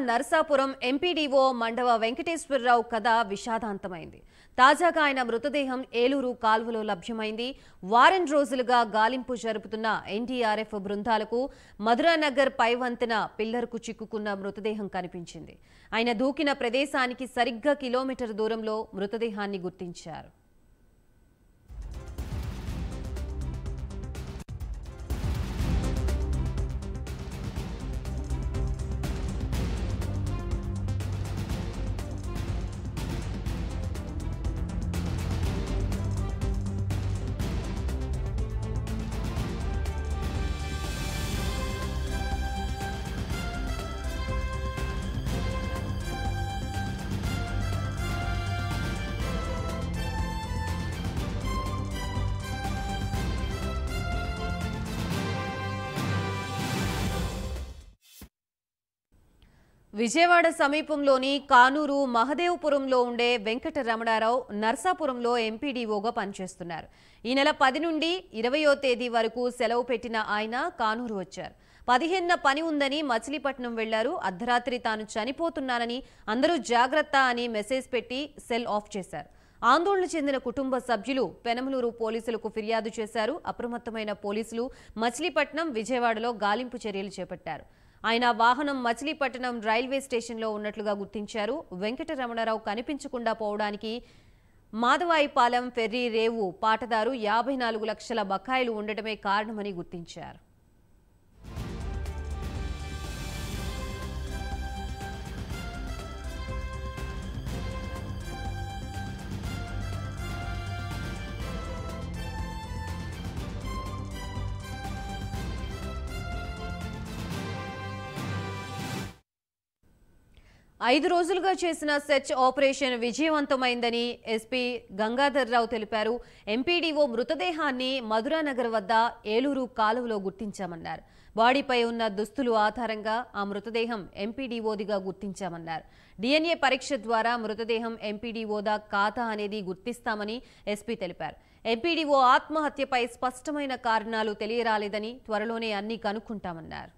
Narsapuram MPDO Mandava Venkateswararao కథ విషాదాంతమైంది. తాజాగా ఆయన మృతదేహం ఏలూరు కాల్వలో లభ్యమైంది. వారం రోజులుగా గాలింపు జరుపుతున్న ఎన్డీఆర్ఎఫ్ బృందాలకు మధురానగర్ పైవంతెన పిల్లర్కు చిక్కుకున్న మృతదేహం కనిపించింది. ఆయన దూకిన ప్రదేశానికి సరిగ్గా కిలోమీటర్ దూరంలో మృతదేహాన్ని గుర్తించారు. విజయవాడ సమీపంలోని కానూరు మహదేవపురంలో ఉండే వెంకటరమణారావు నర్సాపురంలో ఎంపీడీఓగా పనిచేస్తున్నారు. ఈ నెల 10 నుండి 20వ తేదీ వరకు సెలవు పెట్టిన ఆయన కానూరు వచ్చారు. 15న పని ఉందని మచిలీపట్నం వెళ్లారు. అర్ధరాత్రి తాను చనిపోతున్నానని అందరూ జాగ్రత్త అని మెసేజ్ పెట్టి సెల్ ఆఫ్ చేశారు. ఆందోళన చెందిన కుటుంబ సభ్యులు పెనమలూరు పోలీసులకు ఫిర్యాదు చేశారు. అప్రమత్తమైన పోలీసులు మచిలీపట్నం, విజయవాడలో గాలింపు చర్యలు చేపట్టారు. ఆయన వాహనం మచిలీపట్నం రైల్వే స్టేషన్లో ఉన్నట్లుగా గుర్తించారు. వెంకటరమణారావు కనిపించకుండా పోవడానికి మాధవాయిపాలెం ఫెర్రీ రేవు పాటదారు 54 లక్షల బకాయిలు ఉండటమే కారణమని గుర్తించారు. ఐదు రోజులుగా చేసిన సెర్చ్ ఆపరేషన్ విజయవంతమైందని ఎస్పీ గంగాధర్రావు తెలిపారు. ఎంపీడీఓ మృతదేహాన్ని మధురానగర్ వద్ద ఏలూరు కాలువలో గుర్తించామన్నారు. బాడీపై ఉన్న దుస్తులు ఆధారంగా ఆ మృతదేహం ఎంపీడీఓదిగా గుర్తించామన్నారు. DNA పరీక్ష ద్వారా మృతదేహం ఎంపీడీఓదా కాదా అనేది గుర్తిస్తామని ఎస్పీ తెలిపారు. ఎంపీడీఓ ఆత్మహత్యపై స్పష్టమైన కారణాలు తెలియరాలేదని త్వరలోనే అన్ని కనుక్కుంటామన్నారు.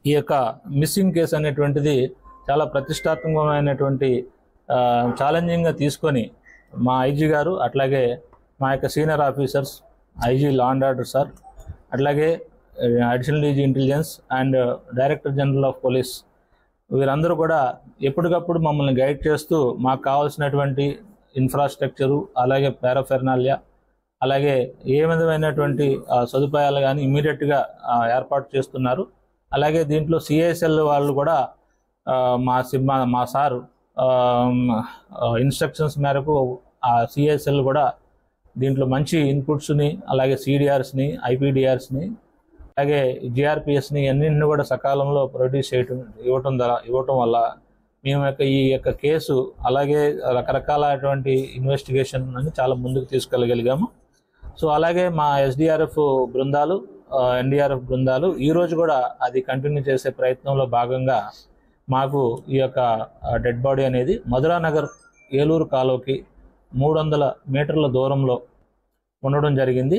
ఈ యొక్క మిస్సింగ్ కేసు అనేటువంటిది చాలా ప్రతిష్టాత్మకమైనటువంటి ఛాలెంజింగ్గా తీసుకొని మా ఐజీ గారు, అట్లాగే మా యొక్క senior officers, IG law and order sir, అట్లాగే additional DG intelligence and director general of police, వీరందరూ కూడా ఎప్పటికప్పుడు మమ్మల్ని గైడ్ చేస్తూ మాకు కావాల్సినటువంటి ఇన్ఫ్రాస్ట్రక్చరు, అలాగే పారాఫెర్నాలియా, అలాగే ఏ విధమైనటువంటి సదుపాయాలు కానీ ఇమీడియట్గా ఏర్పాటు చేస్తున్నారు. అలాగే దీంట్లో సిఐఎస్ఎల్ వాళ్ళు కూడా మా సార్ ఇన్స్ట్రక్షన్స్ మేరకు ఆ సిఐఎస్ఎల్ కూడా దీంట్లో మంచి ఇన్పుట్స్ని, అలాగే సిడిఆర్స్ని, ఐపీడిఆర్స్ని, అలాగే జిఆర్పిఎస్ని అన్నింటిని కూడా సకాలంలో ప్రొడ్యూస్ ఇవ్వటం వల్ల మేము ఈ యొక్క కేసు అలాగే రకరకాలటువంటి ఇన్వెస్టిగేషన్ అని చాలా ముందుకు తీసుకెళ్ళగలిగాము. సో అలాగే మా ఎస్డిఆర్ఎఫ్ బృందాలు, ఎన్డీఆర్ఎఫ్ బృందాలు ఈరోజు కూడా అది కంటిన్యూ చేసే ప్రయత్నంలో భాగంగా మాకు ఈ యొక్క డెడ్ బాడీ అనేది మధురానగర్ ఏలూరు కాలువకి 300 మీటర్ల దూరంలో ఉండడం జరిగింది.